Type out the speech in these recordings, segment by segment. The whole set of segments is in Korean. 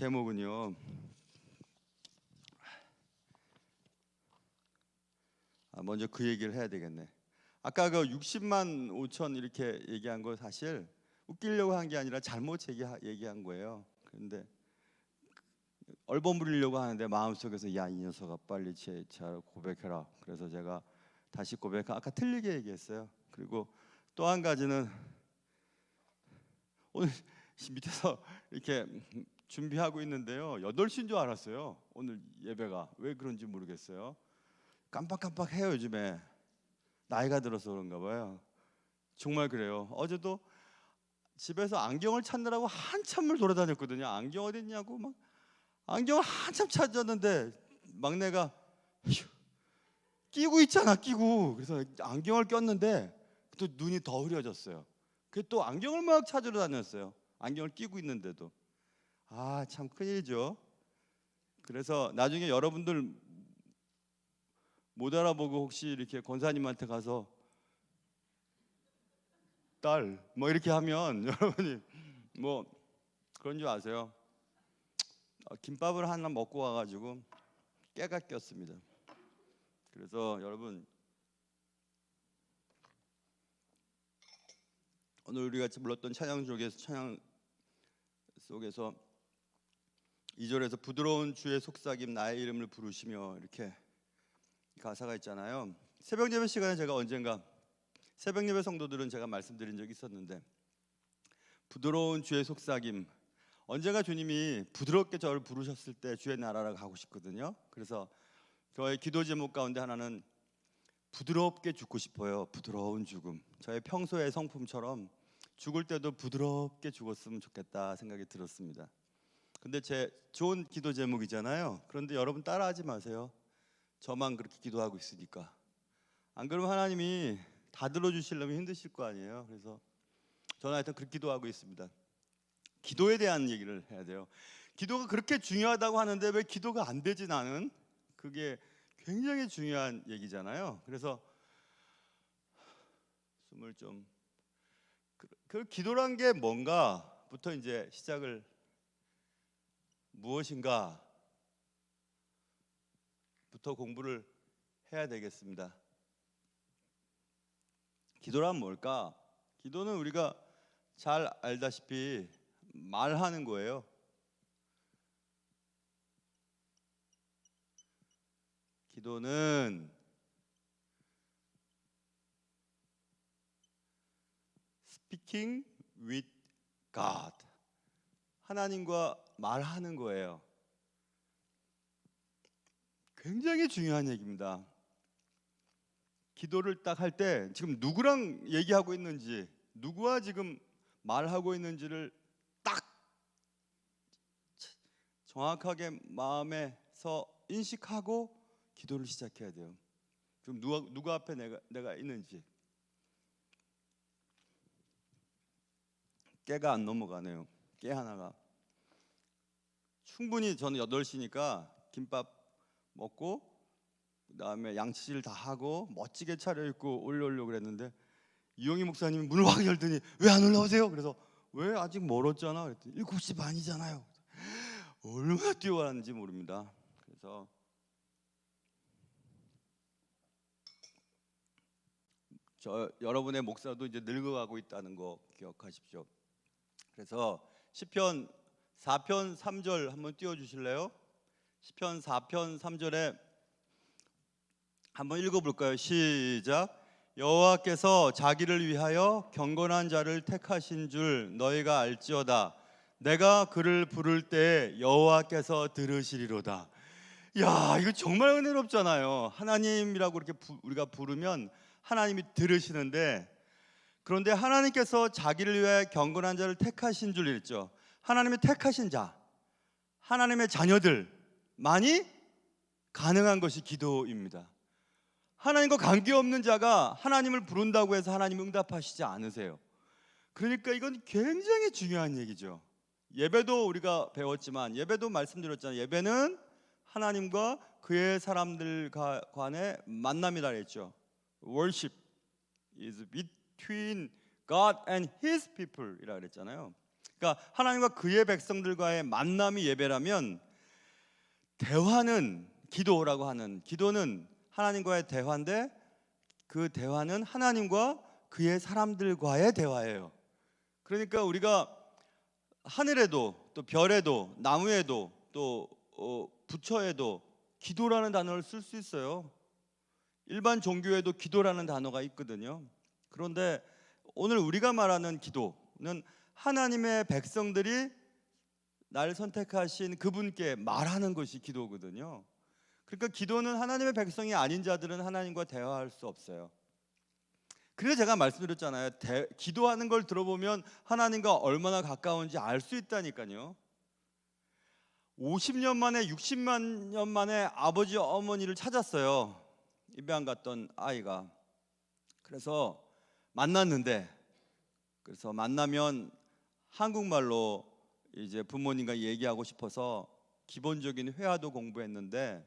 제목은요. 먼저 그 얘기를 해야 되겠네. 아까 그 60만 5천 이렇게 얘기한 거 사실 웃기려고 한 게 아니라 잘못 얘기한 거예요. 그런데 얼버무리려고 하는데 마음속에서 야, 이 녀석아 빨리 잘 고백해라. 그래서 제가 다시 아까 틀리게 얘기했어요. 그리고 또 한 가지는 오늘 밑에서 이렇게 준비하고 있는데요. 8시인 줄 알았어요. 오늘 예배가. 왜 그런지 모르겠어요. 깜빡깜빡해요 요즘에. 나이가 들어서 그런가 봐요. 정말 그래요. 어제도 집에서 안경을 찾느라고 한참을 돌아다녔거든요. 안경 어디 있냐고 막 안경을 한참 찾았는데 막내가 휴, 끼고 있잖아 끼고. 그래서 안경을 꼈는데 또 눈이 더 흐려졌어요. 그래서 또 안경을 막 찾으러 다녔어요. 안경을 끼고 있는데도. 참 큰일이죠. 그래서 나중에 여러분들 못 알아보고 혹시 이렇게 권사님한테 가서 딸 뭐 이렇게 하면 여러분이 뭐 그런 줄 아세요? 김밥을 하나 먹고 와가지고 깨가 꼈습니다. 그래서 여러분 오늘 우리 같이 불렀던 찬양 속에서 2절에서 부드러운 주의 속삭임 나의 이름을 부르시며 이렇게 가사가 있잖아요. 새벽 예배 시간에 제가 언젠가 새벽 예배 성도들은 제가 말씀드린 적이 있었는데 부드러운 주의 속삭임, 언젠가 주님이 부드럽게 저를 부르셨을 때 주의 나라로 가고 싶거든요. 그래서 저의 기도 제목 가운데 하나는 부드럽게 죽고 싶어요. 부드러운 죽음. 저의 평소의 성품처럼 죽을 때도 부드럽게 죽었으면 좋겠다 생각이 들었습니다. 근데 제 좋은 기도 제목이잖아요. 그런데 여러분 따라하지 마세요. 저만 그렇게 기도하고 있으니까. 안 그러면 하나님이 다 들어주시려면 힘드실 거 아니에요. 그래서 저는 하여튼 그렇게 기도하고 있습니다. 기도에 대한 얘기를 해야 돼요. 기도가 그렇게 중요하다고 하는데 왜 기도가 안 되지 나는? 그게 굉장히 중요한 얘기잖아요. 그래서 숨을 좀 그 기도란 게 뭔가부터 이제 시작을 무엇인가부터 공부를 해야 되겠습니다. 기도란 뭘까? 기도는 우리가 잘 알다시피 말하는 거예요. 기도는 speaking with God, 하나님과 말하는 거예요. 굉장히 중요한 얘기입니다. 기도를 딱 할 때 지금 누구랑 얘기하고 있는지, 누구와 지금 말하고 있는지를 딱 정확하게 마음에서 인식하고 기도를 시작해야 돼요. 지금 누구 앞에 내가 있는지. 깨가 안 넘어가네요. 깨 하나가. 충분히 저는 8시니까 김밥 먹고 그다음에 양치질 다 하고 멋지게 차려입고 올라오려고 그랬는데 이용희 목사님이 문을 확 열더니 왜 안 올라오세요? 그래서 왜 아직 멀었잖아. 그랬더니 7시 반이잖아요. 얼마나 뛰어가는지 모릅니다. 그래서 여러분의 목사도 이제 늙어가고 있다는 거 기억하십시오. 그래서 시편 4편 3절 한번 띄워주실래요? 시편 4편 3절에 한번 읽어볼까요? 시작. 여호와께서 자기를 위하여 경건한 자를 택하신 줄 너희가 알지어다. 내가 그를 부를 때 여호와께서 들으시리로다. 야, 이거 정말 은혜롭잖아요. 하나님이라고 이렇게 우리가 부르면 하나님이 들으시는데, 그런데 하나님께서 자기를 위하여 경건한 자를 택하신 줄 읽죠. 하나님이 택하신 자, 하나님의 자녀들만이 가능한 것이 기도입니다. 하나님과 관계없는 자가 하나님을 부른다고 해서 하나님 응답하시지 않으세요. 그러니까 이건 굉장히 중요한 얘기죠. 예배도 우리가 배웠지만, 예배도 말씀드렸잖아요. 예배는 하나님과 그의 사람들 간의 만남이라 했죠. Worship is between God and His people 이라 그랬잖아요. 그러니까 하나님과 그의 백성들과의 만남이 예배라면, 대화는 기도라고 하는, 기도는 하나님과의 대화인데 그 대화는 하나님과 그의 사람들과의 대화예요. 그러니까 우리가 하늘에도 또 별에도 나무에도 또 부처에도 기도라는 단어를 쓸 수 있어요. 일반 종교에도 기도라는 단어가 있거든요. 그런데 오늘 우리가 말하는 기도는 하나님의 백성들이 날 선택하신 그분께 말하는 것이 기도거든요. 그러니까 기도는 하나님의 백성이 아닌 자들은 하나님과 대화할 수 없어요. 그래서 제가 말씀드렸잖아요. 기도하는 걸 들어보면 하나님과 얼마나 가까운지 알 수 있다니까요. 50년 만에 60만 년 만에 아버지 어머니를 찾았어요. 입양 갔던 아이가. 그래서 만났는데, 그래서 만나면 한국말로 이제 부모님과 얘기하고 싶어서 기본적인 회화도 공부했는데,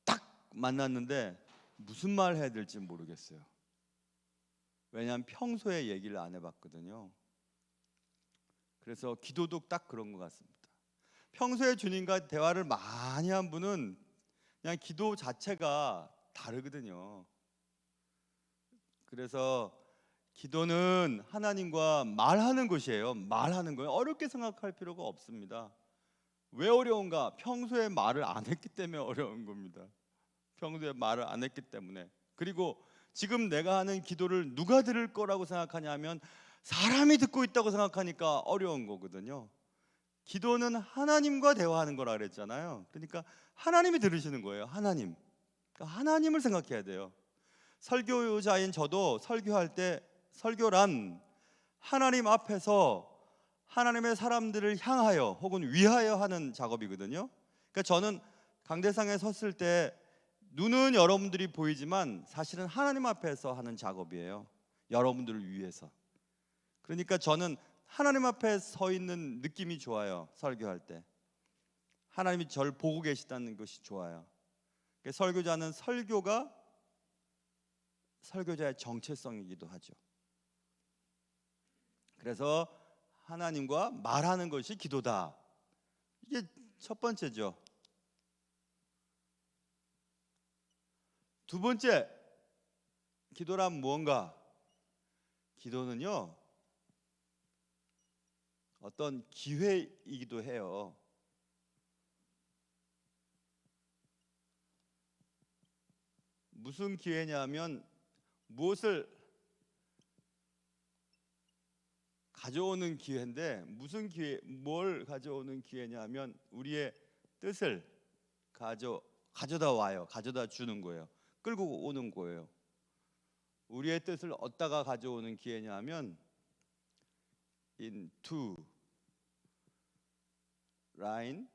딱 만났는데 무슨 말 해야 될지 모르겠어요. 왜냐하면 평소에 얘기를 안 해봤거든요. 그래서 기도도 딱 그런 것 같습니다. 평소에 주님과 대화를 많이 한 분은 그냥 기도 자체가 다르거든요. 그래서 기도는 하나님과 말하는 것이에요. 말하는 거예요. 어렵게 생각할 필요가 없습니다. 왜 어려운가? 평소에 말을 안 했기 때문에 어려운 겁니다. 평소에 말을 안 했기 때문에. 그리고 지금 내가 하는 기도를 누가 들을 거라고 생각하냐면 사람이 듣고 있다고 생각하니까 어려운 거거든요. 기도는 하나님과 대화하는 거라 그랬잖아요. 그러니까 하나님이 들으시는 거예요. 하나님. 그러니까 하나님을 생각해야 돼요. 설교자인 저도 설교할 때 설교란 하나님 앞에서 하나님의 사람들을 향하여 혹은 위하여 하는 작업이거든요. 그러니까 저는 강대상에 섰을 때 눈은 여러분들이 보이지만 사실은 하나님 앞에서 하는 작업이에요. 여러분들을 위해서. 그러니까 저는 하나님 앞에 서 있는 느낌이 좋아요. 설교할 때 하나님이 저를 보고 계시다는 것이 좋아요. 그러니까 설교자는 설교가 설교자의 정체성이기도 하죠. 그래서 하나님과 말하는 것이 기도다. 이게 첫 번째죠. 두 번째, 기도란 무언가? 기도는요, 어떤 기회이기도 해요. 무슨 기회냐면 무엇을 가져오는 기회인데, 무슨 기회, 뭘 가져오는 기회냐면 우리의 뜻을 가져다 와요. 가져다 주는 거예요. 끌고 오는 거예요. 우리의 뜻을 얻다가 가져오는 기회냐면 into line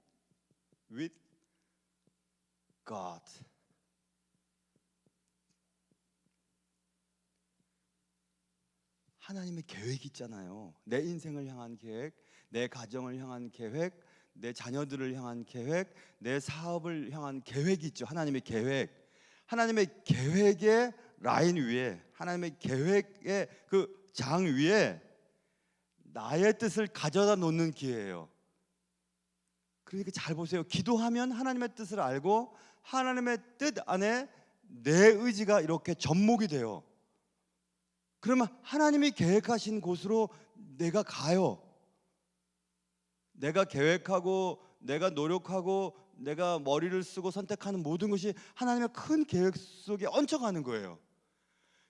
with God. 하나님의 계획이 있잖아요. 내 인생을 향한 계획, 내 가정을 향한 계획, 내 자녀들을 향한 계획, 내 사업을 향한 계획이 있죠. 하나님의 계획. 하나님의 계획의 라인 위에, 하나님의 계획의 그 장 위에 나의 뜻을 가져다 놓는 기회예요. 그러니까 잘 보세요. 기도하면 하나님의 뜻을 알고 하나님의 뜻 안에 내 의지가 이렇게 접목이 돼요. 그러면 하나님이 계획하신 곳으로 내가 가요. 내가 계획하고 내가 노력하고 내가 머리를 쓰고 선택하는 모든 것이 하나님의 큰 계획 속에 얹혀가는 거예요.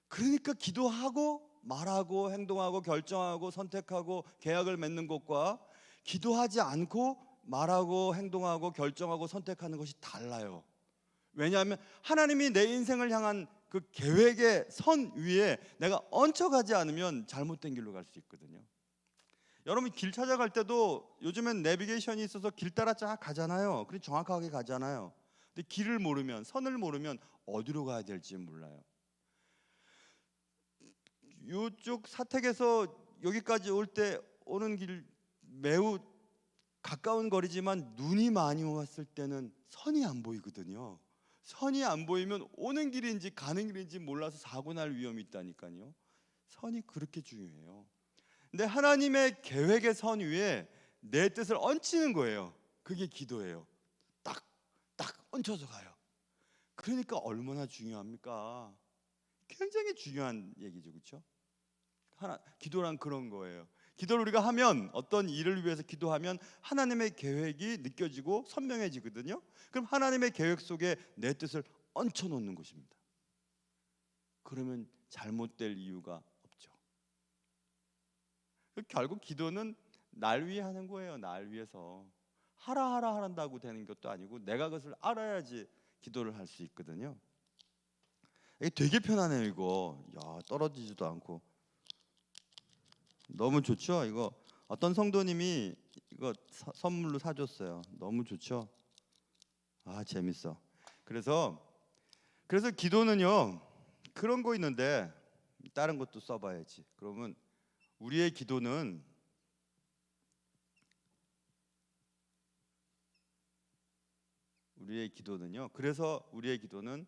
그러니까 기도하고 말하고 행동하고 결정하고 선택하고 계약을 맺는 것과 기도하지 않고 말하고 행동하고 결정하고 선택하는 것이 달라요. 왜냐하면 하나님이 내 인생을 향한 그 계획의 선 위에 내가 얹혀가지 않으면 잘못된 길로 갈 수 있거든요. 여러분 길 찾아갈 때도 요즘엔 내비게이션이 있어서 길 따라 쫙 가잖아요. 그리고 정확하게 가잖아요. 근데 길을 모르면, 선을 모르면 어디로 가야 될지 몰라요. 이쪽 사택에서 여기까지 오는 길 매우 가까운 거리지만 눈이 많이 왔을 때는 선이 안 보이거든요. 선이 안 보이면 오는 길인지 가는 길인지 몰라서 사고 날 위험이 있다니까요. 선이 그렇게 중요해요. 근데 하나님의 계획의 선 위에 내 뜻을 얹히는 거예요. 그게 기도예요. 딱 얹혀서 가요. 그러니까 얼마나 중요합니까? 굉장히 중요한 얘기죠, 그렇죠? 기도란 그런 거예요. 기도를 우리가 하면, 어떤 일을 위해서 기도하면 하나님의 계획이 느껴지고 선명해지거든요. 그럼 하나님의 계획 속에 내 뜻을 얹혀 놓는 것입니다. 그러면 잘못될 이유가 없죠. 결국 기도는 날 위해 하는 거예요. 날 위해서. 하라 한다고 되는 것도 아니고 내가 그것을 알아야지 기도를 할 수 있거든요. 이게 되게 편하네요. 이거 떨어지지도 않고 너무 좋죠. 이거 어떤 성도님이 이거 선물로 사줬어요. 너무 좋죠. 재밌어. 그래서 기도는요, 그런 거 있는데 다른 것도 써봐야지. 그러면 우리의 기도는요, 그래서 우리의 기도는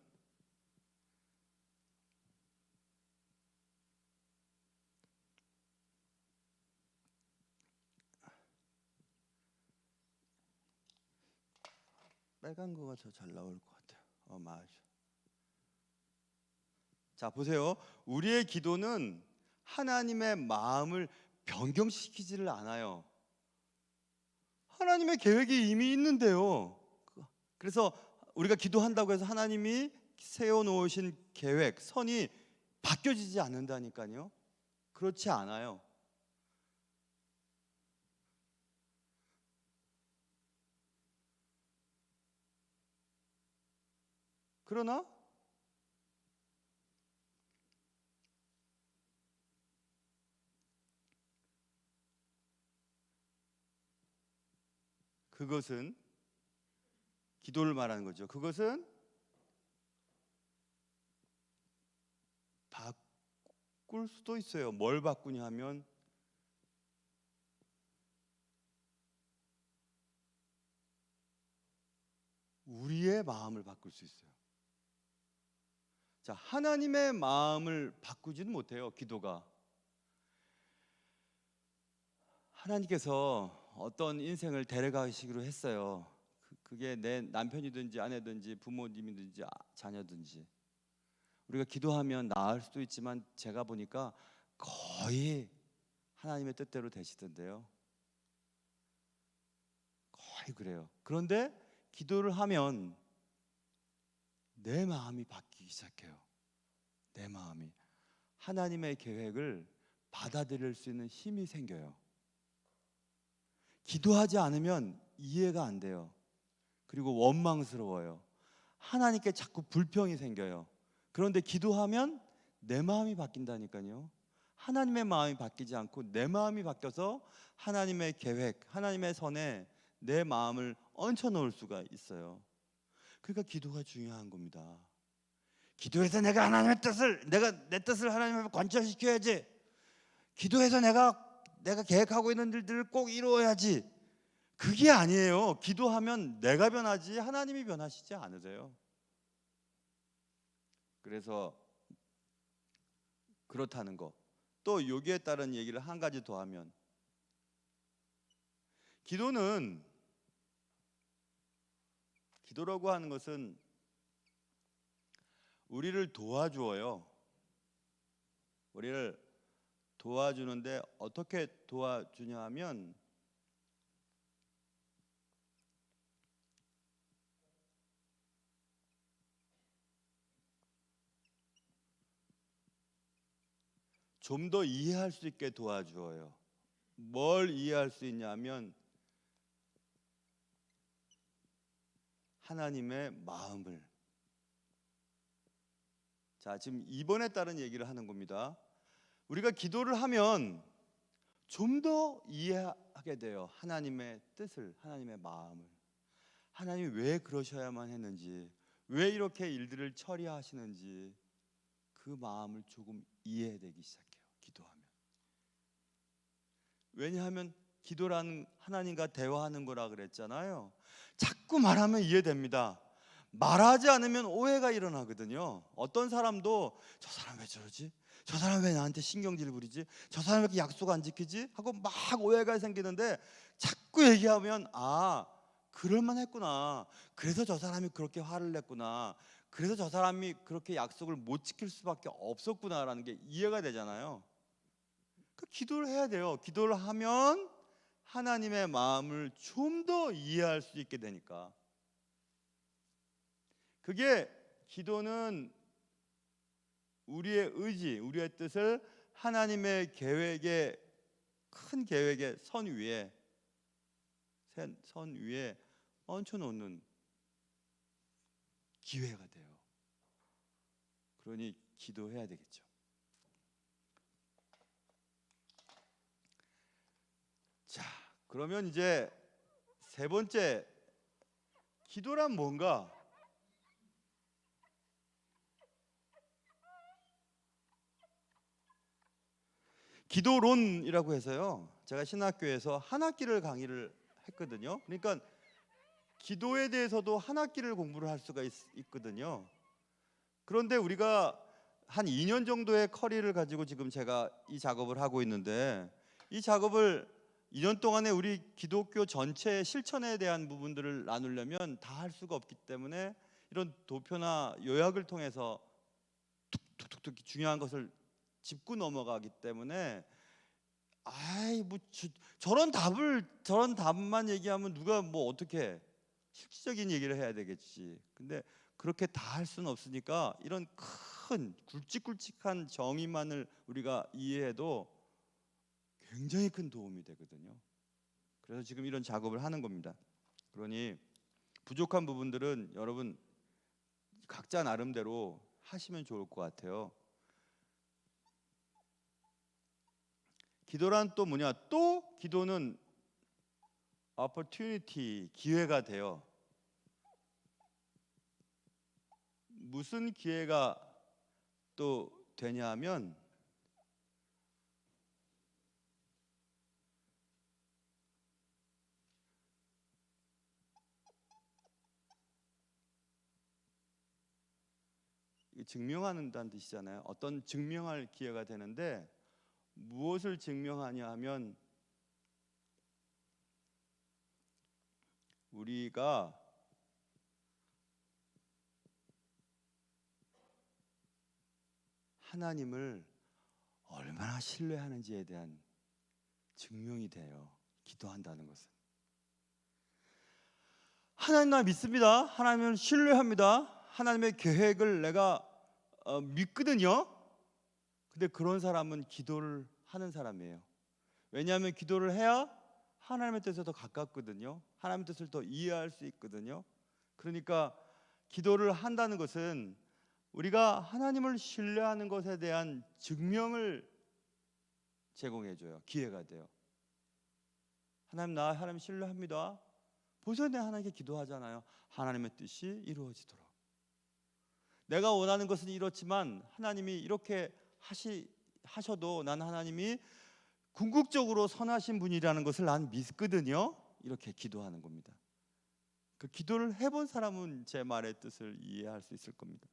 빨간 거가 더 잘 나올 것 같아요. 맞아. 자, 보세요. 우리의 기도는 하나님의 마음을 변경시키지를 않아요. 하나님의 계획이 이미 있는데요. 그래서 우리가 기도한다고 해서 하나님이 세워놓으신 계획, 선이 바뀌어지지 않는다니까요. 그렇지 않아요. 그러나 그것은 기도를 말하는 거죠. 그것은 바꿀 수도 있어요. 뭘 바꾸냐 하면 우리의 마음을 바꿀 수 있어요. 자, 하나님의 마음을 바꾸지는 못해요. 기도가. 하나님께서 어떤 인생을 데려가시기로 했어요. 그게 내 남편이든지 아내든지 부모님이든지 자녀든지. 우리가 기도하면 나을 수도 있지만 제가 보니까 거의 하나님의 뜻대로 되시던데요. 거의 그래요. 그런데 기도를 하면 내 마음이 바뀌기 시작해요. 내 마음이 하나님의 계획을 받아들일 수 있는 힘이 생겨요. 기도하지 않으면 이해가 안 돼요. 그리고 원망스러워요. 하나님께 자꾸 불평이 생겨요. 그런데 기도하면 내 마음이 바뀐다니까요. 하나님의 마음이 바뀌지 않고 내 마음이 바뀌어서 하나님의 계획, 하나님의 선에 내 마음을 얹혀 놓을 수가 있어요. 그러니까 기도가 중요한 겁니다. 기도해서 내가 내 뜻을 하나님 앞에 관철시켜야지. 기도해서 내가 계획하고 있는 일들을 꼭 이루어야지. 그게 아니에요. 기도하면 내가 변하지 하나님이 변하시지 않으세요. 그래서 그렇다는 거. 또 여기에 따른 얘기를 한 가지 더 하면, 기도라고 하는 것은 우리를 도와주어요. 우리를 도와주는데 어떻게 도와주냐 하면 좀 더 이해할 수 있게 도와주어요. 뭘 이해할 수 있냐면 하나님의 마음을. 자, 지금 2번에 따른 얘기를 하는 겁니다. 우리가 기도를 하면 좀 더 이해하게 돼요. 하나님의 뜻을, 하나님의 마음을. 하나님이 왜 그러셔야만 했는지, 왜 이렇게 일들을 처리하시는지 그 마음을 조금 이해되기 시작해요. 기도하면. 왜냐하면 기도라는 하나님과 대화하는 거라 그랬잖아요. 자꾸 말하면 이해됩니다. 말하지 않으면 오해가 일어나거든요. 어떤 사람도 저 사람 왜 저러지? 저 사람 왜 나한테 신경질 부리지? 저 사람 왜 이렇게 약속 안 지키지? 하고 막 오해가 생기는데 자꾸 얘기하면 그럴만 했구나. 그래서 저 사람이 그렇게 화를 냈구나. 그래서 저 사람이 그렇게 약속을 못 지킬 수밖에 없었구나라는 게 이해가 되잖아요. 그 기도를 해야 돼요. 기도를 하면 하나님의 마음을 좀 더 이해할 수 있게 되니까. 그게 기도는 우리의 의지, 우리의 뜻을 하나님의 계획의 큰 계획의 선 위에 얹혀놓는 기회가 돼요. 그러니 기도해야 되겠죠. 자, 그러면 이제 세 번째, 기도란 뭔가? 기도론이라고 해서요, 제가 신학교에서 한 학기를 강의를 했거든요. 그러니까 기도에 대해서도 한 학기를 공부를 할 수가 있거든요. 그런데 우리가 한 2년 정도의 커리를 가지고 지금 제가 이 작업을 하고 있는데, 이 작업을 2년 동안에 우리 기독교 전체의 실천에 대한 부분들을 나누려면 다 할 수가 없기 때문에 이런 도표나 요약을 통해서 툭툭툭툭 중요한 것을 짚고 넘어가기 때문에 저런 답만 얘기하면 누가 뭐 어떻게 해? 실질적인 얘기를 해야 되겠지. 근데 그렇게 다 할 수는 없으니까 이런 큰 굵직굵직한 정의만을 우리가 이해해도 굉장히 큰 도움이 되거든요. 그래서 지금 이런 작업을 하는 겁니다. 그러니 부족한 부분들은 여러분 각자 나름대로 하시면 좋을 것 같아요. 기도란 또 뭐냐? 또 기도는 opportunity, 기회가 돼요. 무슨 기회가 또 되냐 하면 증명하는다는 뜻이잖아요. 어떤 증명할 기회가 되는데 무엇을 증명하냐 하면 우리가 하나님을 얼마나 신뢰하는지에 대한 증명이 돼요. 기도한다는 것은. 하나님 나 믿습니다. 하나님을 신뢰합니다. 하나님의 계획을 내가 믿거든요. 근데 그런 사람은 기도를 하는 사람이에요. 왜냐하면 기도를 해야 하나님의 뜻에 더 가깝거든요. 하나님의 뜻을 더 이해할 수 있거든요. 그러니까 기도를 한다는 것은 우리가 하나님을 신뢰하는 것에 대한 증명을 제공해줘요. 기회가 돼요. 하나님 신뢰합니다. 벌써 내가 하나님께 기도하잖아요. 하나님의 뜻이 이루어지도록. 내가 원하는 것은 이렇지만 하나님이 이렇게 하셔도 난 하나님이 궁극적으로 선하신 분이라는 것을 난 믿거든요. 이렇게 기도하는 겁니다. 그 기도를 해본 사람은 제 말의 뜻을 이해할 수 있을 겁니다.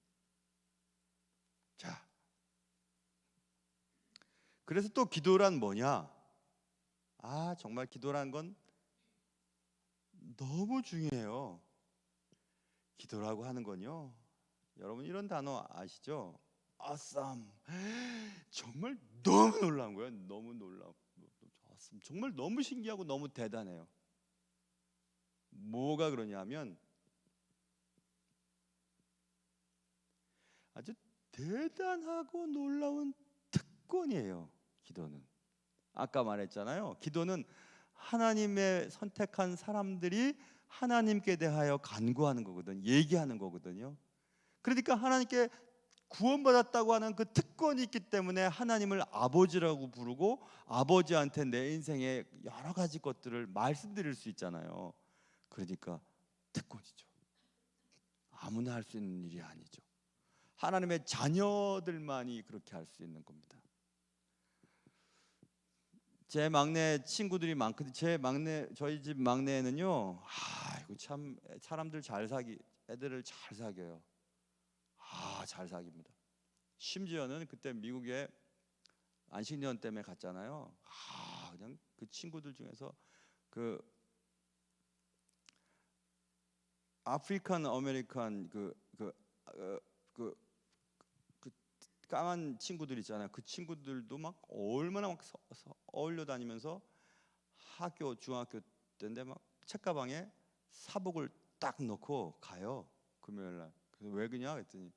자, 그래서 또 기도란 뭐냐? 정말 기도란 건 너무 중요해요. 기도라고 하는 건요, 여러분 이런 단어 아시죠? awesome. 정말 너무 놀라운 거예요. 너무 놀라워. 정말 너무 신기하고 너무 대단해요. 뭐가 그러냐면 아주 대단하고 놀라운 특권이에요. 기도는. 아까 말했잖아요. 기도는 하나님의 선택한 사람들이 하나님께 대하여 간구하는 거거든. 얘기하는 거거든요. 그러니까 하나님께 구원받았다고 하는 그 특권이 있기 때문에 하나님을 아버지라고 부르고 아버지한테 내 인생의 여러 가지 것들을 말씀드릴 수 있잖아요. 그러니까 특권이죠. 아무나 할 수 있는 일이 아니죠. 하나님의 자녀들만이 그렇게 할 수 있는 겁니다. 제 막내 친구들이 많거든요. 저희 집 막내는요, 이거 참 애들을 잘 사귀어요. 잘 사깁니다. 심지어는 그때 미국에 안식년 때문에 갔잖아요. 그냥 그 친구들 중에서 그 아프리칸 아메리칸 그 까만 친구들 있잖아요. 그 친구들도 막 얼마나 막 어울려 다니면서 학교 중학교 때인데 막 책가방에 사복을 딱 넣고 가요. 금요일 날. 그래서 왜 그냐 했더니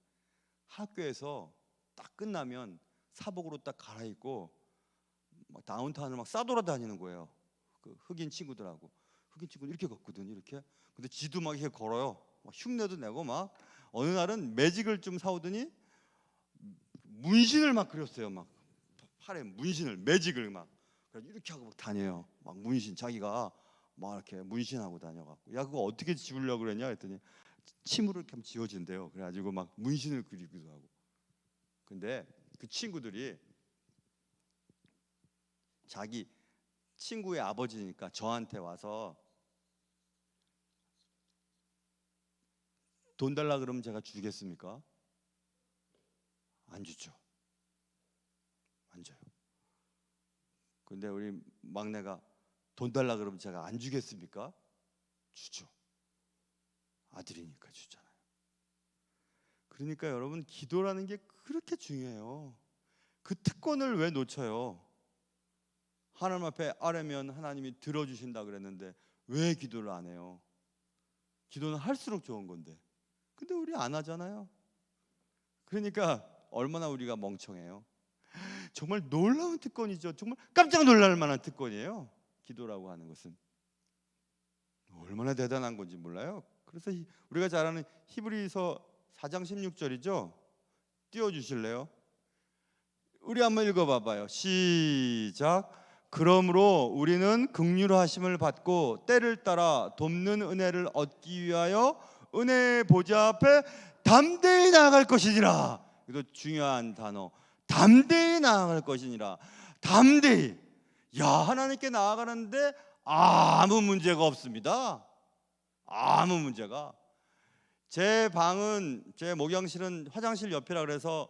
학교에서 딱 끝나면 사복으로 딱 갈아입고 막 다운타운을 막 싸돌아다니는 거예요. 그 흑인 친구들하고. 흑인 친구는 이렇게 걷거든, 이렇게. 근데 지도 막 이렇게 걸어요. 막 흉내도 내고 막. 어느 날은 매직을 좀 사오더니 문신을 막 그렸어요. 막 팔에 문신을, 매직을 막. 그래서 이렇게 하고 막 다녀요. 막 문신 자기가 막 이렇게 문신하고 다녀갖고, 야 그거 어떻게 지우려고 그랬냐 했더니 침으로 이렇게 하면 지워진대요. 그래가지고 막 문신을 그리기도 하고. 근데 그 친구들이 자기 친구의 아버지니까 저한테 와서 돈 달라 그러면 제가 주겠습니까? 안 주죠. 안 줘요. 근데 우리 막내가 돈 달라 그러면 제가 안 주겠습니까? 주죠. 아들이니까 주잖아요. 그러니까 여러분, 기도라는 게 그렇게 중요해요. 그 특권을 왜 놓쳐요? 하나님 앞에 아뢰면 하나님이 들어주신다 그랬는데 왜 기도를 안 해요? 기도는 할수록 좋은 건데. 근데 우리 안 하잖아요. 그러니까 얼마나 우리가 멍청해요. 정말 놀라운 특권이죠. 정말 깜짝 놀랄 만한 특권이에요. 기도라고 하는 것은 얼마나 대단한 건지 몰라요. 그래서 우리가 잘 아는 히브리서 4장 16절이죠. 띄워주실래요? 우리 한번 읽어봐봐요. 시작. 그러므로 우리는 긍휼하심을 받고 때를 따라 돕는 은혜를 얻기 위하여 은혜의 보좌 앞에 담대히 나아갈 것이니라. 이거 중요한 단어. 담대히 나아갈 것이니라. 담대히. 야, 하나님께 나아가는데 아무 문제가 없습니다. 아무 문제가. 제 방은, 제 목욕실은 화장실 옆이라 그래서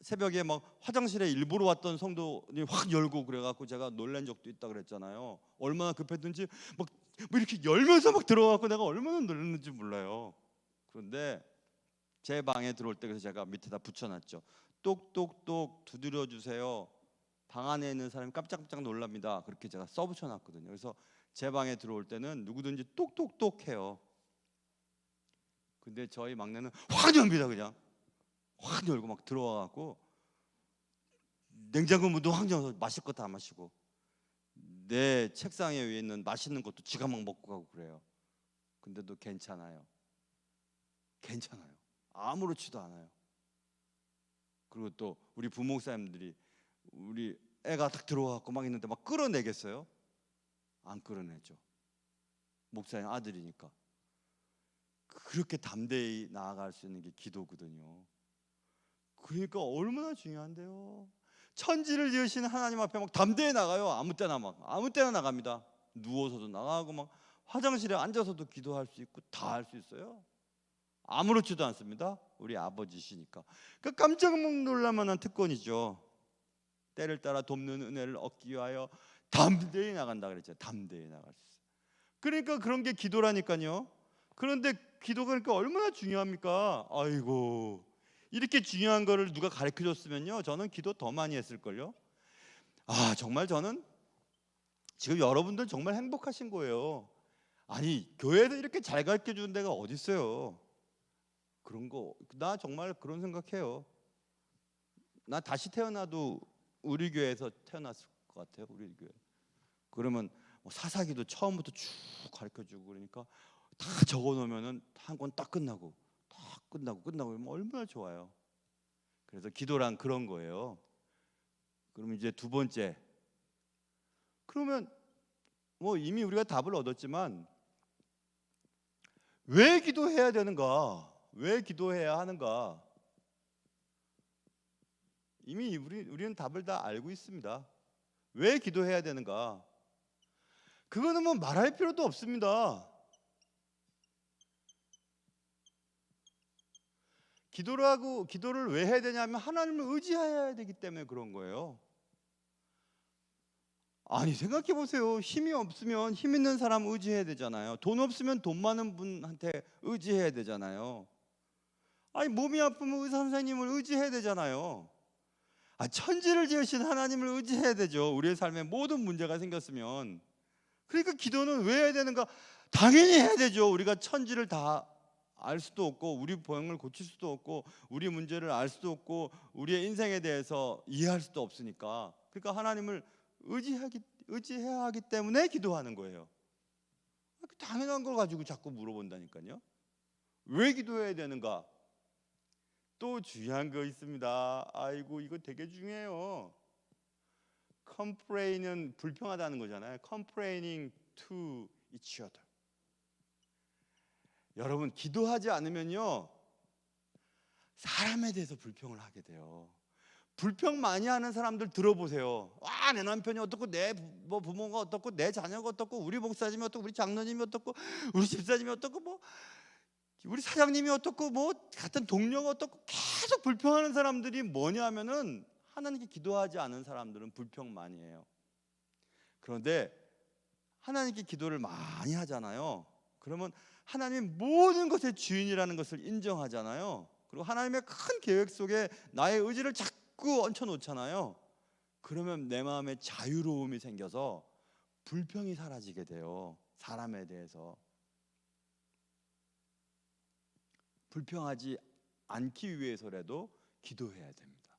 새벽에 막 화장실에 일부러 왔던 성도들이 확 열고 그래갖고 제가 놀란 적도 있다 그랬잖아요. 얼마나 급했든지 막 이렇게 열면서 막 들어가고 내가 얼마나 놀랐는지 몰라요. 그런데 제 방에 들어올 때 그래서 제가 밑에다 붙여놨죠. 똑똑똑 두드려 주세요. 방 안에 있는 사람이 깜짝깜짝 놀랍니다. 그렇게 제가 써붙여놨거든요. 그래서 제 방에 들어올 때는 누구든지 똑똑똑 해요. 근데 저희 막내는 확 엽니다. 그냥 확 열고 막 들어와갖고 냉장고 문도 확 열어서 마실 거 다 마시고 내 책상에 위에 있는 맛있는 것도 지가 막 먹고 가고 그래요. 근데도 괜찮아요. 괜찮아요. 아무렇지도 않아요. 그리고 또 우리 부목사님들이 우리 애가 딱 들어와갖고 막 있는데 막 끌어내겠어요? 안 끌어내죠. 목사님 아들이니까. 그렇게 담대히 나아갈 수 있는 게 기도거든요. 그러니까 얼마나 중요한데요. 천지를 지으신 하나님 앞에 막 담대히 나가요. 아무 때나 나갑니다. 누워서도 나가고 막 화장실에 앉아서도 기도할 수 있고 다 할 수 있어요. 아무렇지도 않습니다. 우리 아버지시니까. 그 깜짝 놀랄 만한 특권이죠. 때를 따라 돕는 은혜를 얻기 위하여 담대히 나간다 그랬죠. 담대히 나갈 수 있어요. 그러니까 그런 게 기도라니까요. 그런데 기도가 그러니까 얼마나 중요합니까? 아이고, 이렇게 중요한 거를 누가 가르쳐 줬으면요 저는 기도 더 많이 했을걸요. 정말 저는 지금 여러분들 정말 행복하신 거예요. 아니, 교회에서 이렇게 잘 가르쳐 주는 데가 어디 있어요. 그런 거 나 정말 그런 생각해요. 나 다시 태어나도 우리 교회에서 태어났을 것 같아요. 우리 교회. 그러면 사사기도 처음부터 쭉 가르쳐 주고 그러니까 다 적어 놓으면은 한 권 딱 끝나고 끝나고 얼마나 좋아요. 그래서 기도란 그런 거예요. 그러면 이제 두 번째, 그러면 이미 우리가 답을 얻었지만 왜 기도해야 되는가? 왜 기도해야 하는가? 이미 우리는 답을 다 알고 있습니다. 왜 기도해야 되는가? 그거는 말할 필요도 없습니다. 기도를 왜 해야 되냐면 하나님을 의지해야 되기 때문에 그런 거예요. 아니 생각해 보세요. 힘이 없으면 힘 있는 사람 의지해야 되잖아요. 돈 없으면 돈 많은 분한테 의지해야 되잖아요. 아니 몸이 아프면 의사 선생님을 의지해야 되잖아요. 천지를 지으신 하나님을 의지해야 되죠. 우리의 삶에 모든 문제가 생겼으면. 그러니까 기도는 왜 해야 되는가? 당연히 해야 되죠. 우리가 천지를 다 알 수도 없고 우리 병을 고칠 수도 없고 우리 문제를 알 수도 없고 우리의 인생에 대해서 이해할 수도 없으니까. 그러니까 하나님을 의지해야 하기 때문에 기도하는 거예요. 당연한 걸 가지고 자꾸 물어본다니까요. 왜 기도해야 되는가? 또 중요한 거 있습니다. 아이고 이거 되게 중요해요. complain은 불평하다는 거잖아요. complaining to each other. 여러분 기도하지 않으면요 사람에 대해서 불평을 하게 돼요. 불평 많이 하는 사람들 들어보세요. 와, 내 남편이 어떻고 내 부모가 어떻고 내 자녀가 어떻고 우리 목사님이 어떻고 우리 장로님이 어떻고 우리 집사님이 어떻고 뭐 우리 사장님이 어떻고 뭐 같은 동료가 어떻고 계속 불평하는 사람들이 뭐냐면은 하나님께 기도하지 않은 사람들은 불평 많이 해요. 그런데 하나님께 기도를 많이 하잖아요. 그러면 하나님 모든 것의 주인이라는 것을 인정하잖아요. 그리고 하나님의 큰 계획 속에 나의 의지를 자꾸 얹혀 놓잖아요. 그러면 내 마음에 자유로움이 생겨서 불평이 사라지게 돼요. 사람에 대해서. 불평하지 않기 위해서라도 기도해야 됩니다.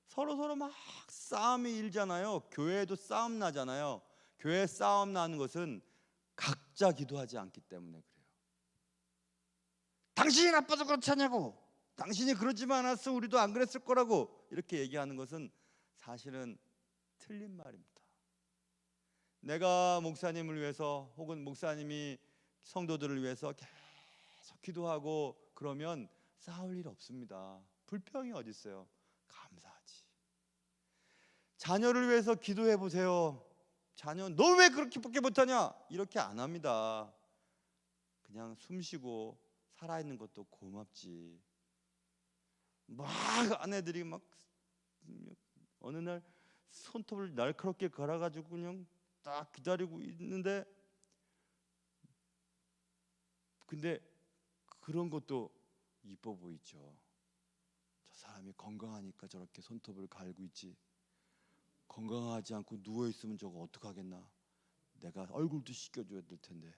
서로 막 싸움이 일잖아요. 교회에도 싸움 나잖아요. 교회 싸움 나는 것은 각자 기도하지 않기 때문에 그래요. 당신이 나빠서 그렇지 않냐고, 당신이 그러지만 않았어 우리도 안 그랬을 거라고 이렇게 얘기하는 것은 사실은 틀린 말입니다. 내가 목사님을 위해서 혹은 목사님이 성도들을 위해서 계속 기도하고 그러면 싸울 일 없습니다. 불평이 어디 있어요? 감사하지. 자녀를 위해서 기도해 보세요. 자녀 너 왜 그렇게밖에 못하냐 이렇게 안 합니다. 그냥 숨쉬고 살아있는 것도 고맙지. 막 아내들이 막 어느 날 손톱을 날카롭게 갈아가지고 그냥 딱 기다리고 있는데, 근데 그런 것도 이뻐 보이죠. 저 사람이 건강하니까 저렇게 손톱을 갈고 있지, 건강하지 않고 누워있으면 저거 어떡하겠나, 내가 얼굴도 씻겨줘야 될 텐데,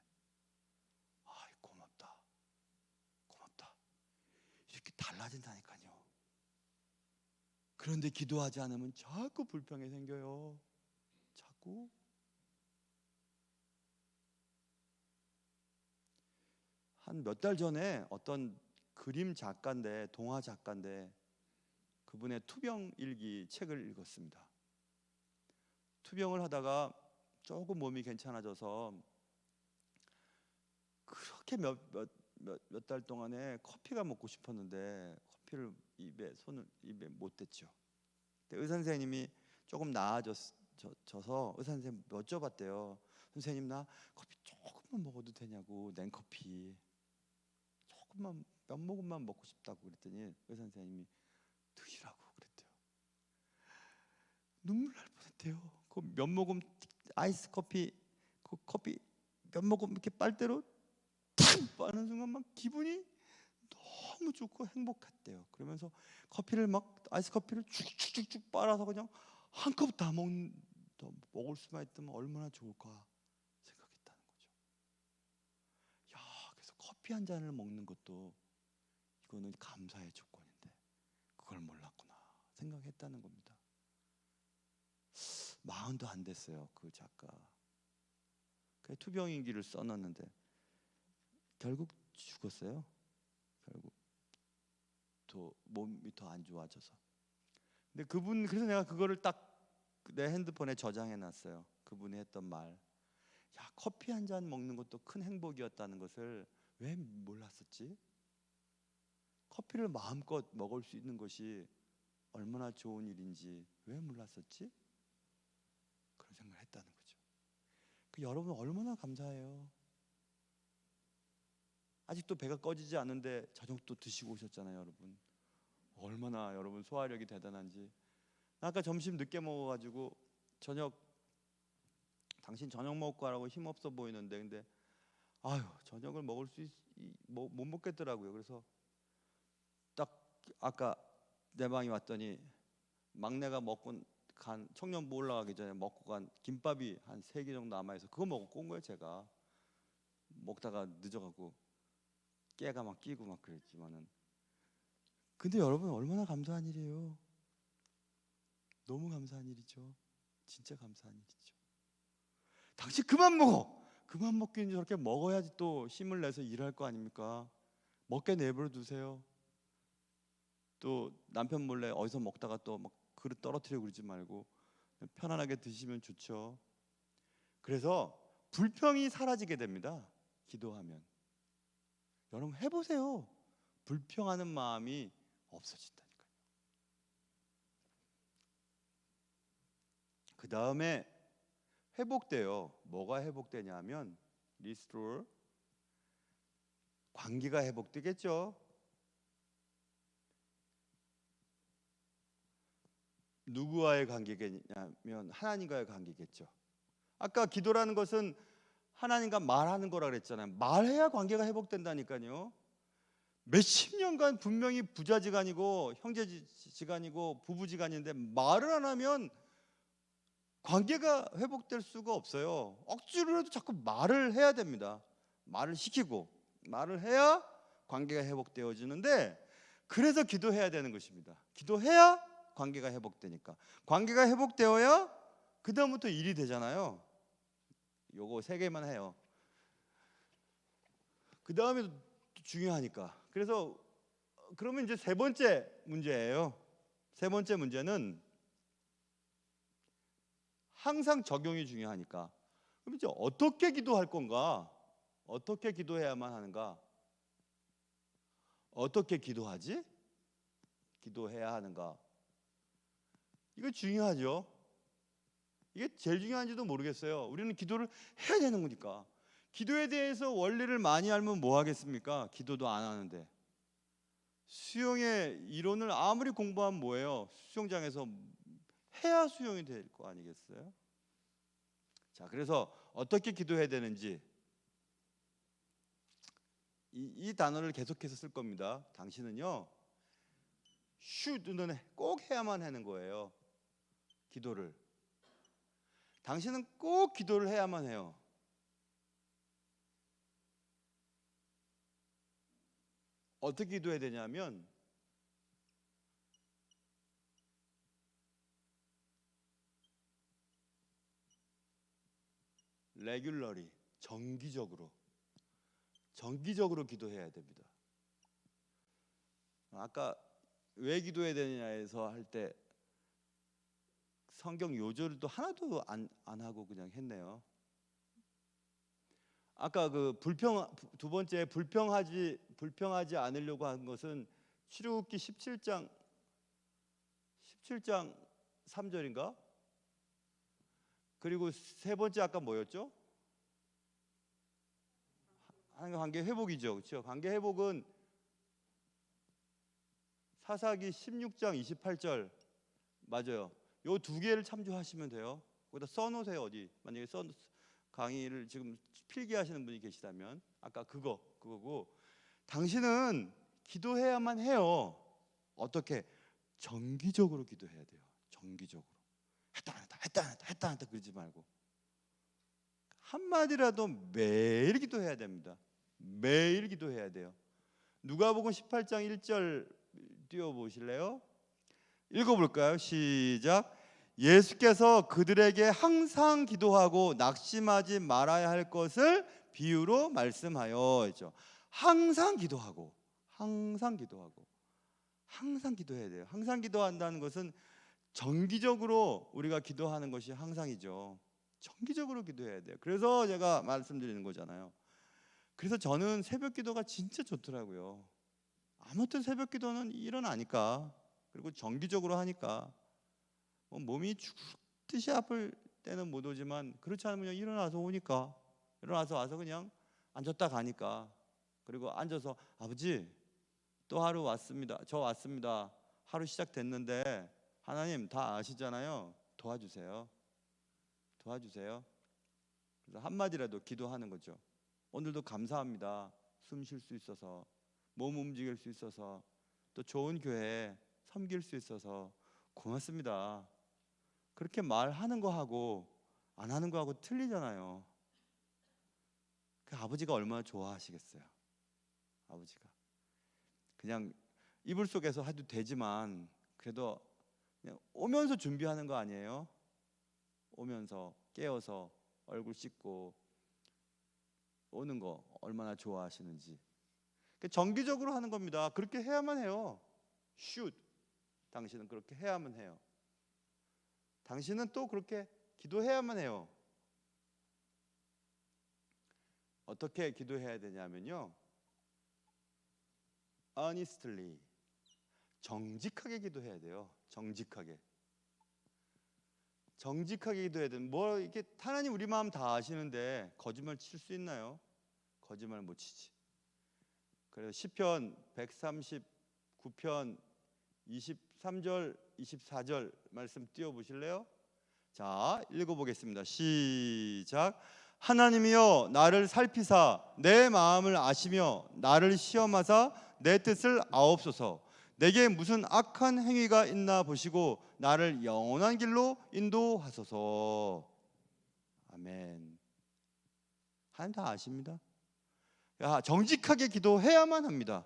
아이 고맙다 이렇게 달라진다니까요. 그런데 기도하지 않으면 자꾸 불평이 생겨요. 자꾸. 한 몇 달 전에 어떤 그림 작가인데, 동화 작가인데, 그분의 투병 일기 책을 읽었습니다. 투병을 하다가 조금 몸이 괜찮아져서 그렇게 몇 달 동안에 커피가 먹고 싶었는데 커피를 입에 못 댔죠. 의사 선생님이 조금 나아져서 의사 선생님 여쭤봤대요. 선생님 나 커피 조금만 먹어도 되냐고, 냉커피 조금만 몇 모금만 먹고 싶다고 그랬더니 의사 선생님이 드시라고 그랬대요. 눈물 날 뻔했대요. 그 몇 모금 아이스 커피, 그 커피 몇 모금 이렇게 빨대로 탁 빠는 순간 막 기분이 너무 좋고 행복했대요. 그러면서 커피를 막 아이스 커피를 쭉쭉쭉 빨아서 그냥 한 컵 다 먹을 수만 있다면 얼마나 좋을까 생각했다는 거죠. 야, 그래서 커피 한 잔을 먹는 것도 이거는 감사의 조건인데 그걸 몰랐구나 생각했다는 겁니다. 40도 안 됐어요 그 작가. 그 투병인기를 써놨는데 결국 죽었어요. 결국 더 몸이 더 안 좋아져서. 근데 그래서 내가 그거를 딱 내 핸드폰에 저장해놨어요. 그분이 했던 말. 야, 커피 한 잔 먹는 것도 큰 행복이었다는 것을 왜 몰랐었지? 커피를 마음껏 먹을 수 있는 것이 얼마나 좋은 일인지 왜 몰랐었지? 그런 생각을 했다는 거죠. 여러분 얼마나 감사해요. 아직도 배가 꺼지지 않는데 저녁도 드시고 오셨잖아요, 여러분. 얼마나 여러분 소화력이 대단한지. 아까 점심 늦게 먹어가지고 저녁 당신 저녁 먹고 가라고 힘없어 보이는데, 근데 아유 저녁을 먹을 못 먹겠더라고요. 그래서 딱 아까 내 방에 왔더니 막내가 먹고 간 청년부 올라가기 전에 먹고 간 김밥이 한 3개 정도 남아있어. 그거 먹고 온 거예요. 제가 먹다가 늦어갖고 깨가 막 끼고 막 그랬지만은, 근데 여러분 얼마나 감사한 일이에요. 너무 감사한 일이죠. 진짜 감사한 일이죠. 당신 그만 먹어. 그만 먹긴 저렇게 먹어야지 또 힘을 내서 일할 거 아닙니까? 먹게 내버려 두세요. 또 남편 몰래 어디서 먹다가 또 막 그릇 떨어뜨리고 그러지 말고 편안하게 드시면 좋죠. 그래서 불평이 사라지게 됩니다. 기도하면. 여러분 해보세요. 불평하는 마음이 없어진다니까요. 그 다음에 회복돼요. 뭐가 회복되냐면 리스토어, 관계가 회복되겠죠. 누구와의 관계냐면 하나님과의 관계겠죠. 아까 기도라는 것은 하나님과 말하는 거라 그랬잖아요. 말해야 관계가 회복된다니까요. 몇십 년간 분명히 부자지간이고 형제지간이고 부부지간인데 말을 안 하면 관계가 회복될 수가 없어요. 억지로라도 자꾸 말을 해야 됩니다. 말을 시키고 말을 해야 관계가 회복되어지는데, 그래서 기도해야 되는 것입니다. 기도해야 관계가 회복되니까. 관계가 회복되어야 그 다음부터 일이 되잖아요. 요거 3개만 해요. 그 다음에 중요하니까. 그래서 그러면 이제 3번째 문제예요. 3번째 문제는 항상 적용이 중요하니까. 그럼 이제 어떻게 기도할 건가? 어떻게 기도해야만 하는가? 어떻게 기도하지? 기도해야 하는가? 이거 중요하죠. 이게 제일 중요한지도 모르겠어요. 우리는 기도를 해야 되는 거니까. 기도에 대해서 원리를 많이 알면 뭐 하겠습니까? 기도도 안 하는데. 수영의 이론을 아무리 공부하면 뭐예요? 수영장에서 해야 수영이 될 거 아니겠어요? 자, 그래서 어떻게 기도해야 되는지 이 단어를 계속해서 쓸 겁니다. 당신은요, 슛는 꼭 해야만 하는 거예요. 기도를. 당신은 꼭 기도를 해야만 해요. 어떻게 기도해야 되냐면 레귤러리, 정기적으로 기도해야 됩니다. 아까 왜 기도해야 되느냐에서 할 때 성경 요절도 하나도 안 하고 그냥 했네요. 아까 그 두 번째 불평하지 않으려고 한 것은 출애굽기 17장 3절인가? 그리고 3번째 아까 뭐였죠? 하나님과 관계 회복이죠. 그렇죠? 관계 회복은 사사기 16장 28절 맞아요. 요 2개를 참조하시면 돼요. 거기다 써놓으세요. 어디 만약에 강의를 지금 필기하시는 분이 계시다면 아까 그거고, 당신은 기도해야만 해요. 어떻게? 정기적으로 기도해야 돼요. 정기적으로. 했다 안 했다 그러지 말고 한마디라도 매일 기도해야 됩니다. 매일 기도해야 돼요. 누가복음 18장 1절 띄워보실래요? 읽어볼까요? 시작. 예수께서 그들에게 항상 기도하고 낙심하지 말아야 할 것을 비유로 말씀하여 했죠. 항상 기도하고 항상 기도해야 돼요. 항상 기도한다는 것은 정기적으로 우리가 기도하는 것이 항상이죠. 정기적으로 기도해야 돼요. 그래서 제가 말씀드리는 거잖아요. 그래서 저는 새벽 기도가 진짜 좋더라고요. 아무튼 새벽 기도는 일어나니까, 그리고 정기적으로 하니까 몸이 죽듯이 아플 때는 못 오지만 그렇지 않으면 그냥 일어나서 와서 그냥 앉았다 가니까, 그리고 앉아서 아버지 또 하루 왔습니다. 저 왔습니다. 하루 시작됐는데 하나님 다 아시잖아요. 도와주세요. 그래서 한마디라도 기도하는 거죠. 오늘도 감사합니다. 숨 쉴 수 있어서, 몸 움직일 수 있어서, 또 좋은 교회 섬길 수 있어서 고맙습니다. 그렇게 말하는 거하고 안 하는 거하고 틀리잖아요. 그 아버지가 얼마나 좋아하시겠어요. 아버지가 그냥 이불 속에서 해도 되지만 그래도 그냥 오면서 준비하는 거 아니에요? 오면서 깨어서 얼굴 씻고 오는 거 얼마나 좋아하시는지. 정기적으로 하는 겁니다. 그렇게 해야만 해요. 당신은 그렇게 해야만 해요. 당신은 또 그렇게 기도해야만 해요. 어떻게 기도해야 되냐면요, earnestly, 정직하게 기도해야 돼요. 정직하게 기도해야 돼요. 뭐 이렇게 하나님 우리 마음 다 아시는데 거짓말 칠 수 있나요? 거짓말 못 치지. 그래서 시편 139편 23절 24절 말씀 띄워 보실래요? 자, 읽어보겠습니다. 시작. 하나님이여 나를 살피사 내 마음을 아시며 나를 시험하사 내 뜻을 아옵소서. 내게 무슨 악한 행위가 있나 보시고 나를 영원한 길로 인도하소서. 아멘. 하나님 다 아십니다. 정직하게 기도해야만 합니다.